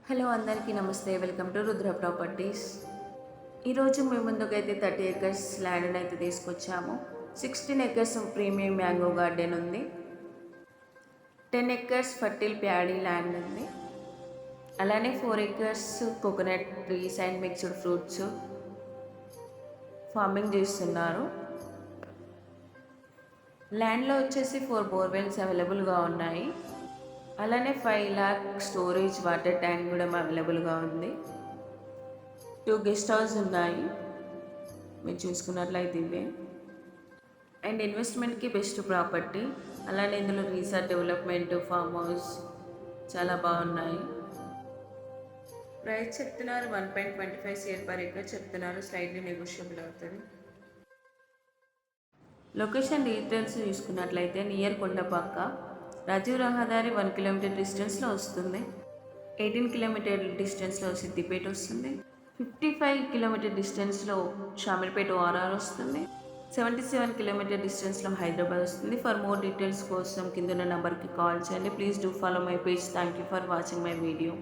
Hello అందరికీ నమస్తే. Welcome to Rudra properties. ఈరోజు మీ ముందుకైతే 30 ఎకర్స్ ల్యాండ్ని అయితే తీసుకొచ్చాము. 16 ఎకర్స్ ప్రీమియం మ్యాంగో గార్డెన్ ఉంది. 10 ఎకర్స్ ఫర్టిల్ ప్యాడీ ల్యాండ్ ఉంది. అలానే 4 acres coconut trees and mixed fruits farming చేస్తున్నారు. ల్యాండ్లో వచ్చేసి 4 బోర్వెల్స్ అవైలబుల్గా ఉన్నాయి. అలానే 5 lakh స్టోరేజ్ వాటర్ ట్యాంక్ కూడా అవైలబుల్గా ఉంది. 2 గెస్ట్ హౌస్ ఉన్నాయి, మీరు చూసుకున్నట్లయితే ఇవే. అండ్ ఇన్వెస్ట్మెంట్కి బెస్ట్ ప్రాపర్టీ. అలానే ఇందులో రీసార్ట్ డెవలప్మెంట్, ఫామ్ హౌస్ చాలా బాగున్నాయి. ప్రైస్ చెప్తున్నారు 1.25 CR per acre చెప్తున్నారు, స్లైడ్లీ నెగోషియబుల్ అవుతుంది. లొకేషన్ డీటెయిల్స్ చూసుకున్నట్లయితే నియర్ కొండపక్క రాజీవ్ రహదారి 1 కిలోమీటర్ డిస్టెన్స్లో వస్తుంది. 18 కిలోమీటర్ డిస్టెన్స్లో సిద్దిపేట వస్తుంది. 55 కిలోమీటర్ డిస్టెన్స్లో షామీర్పేట ORR వస్తుంది. 77 కిలోమీటర్ డిస్టెన్స్లో హైదరాబాద్ వస్తుంది. ఫర్ మోర్ డీటెయిల్స్ కోసం కింద నెంబర్కి కాల్ చేయండి. Please do follow my page. Thank you for watching my video.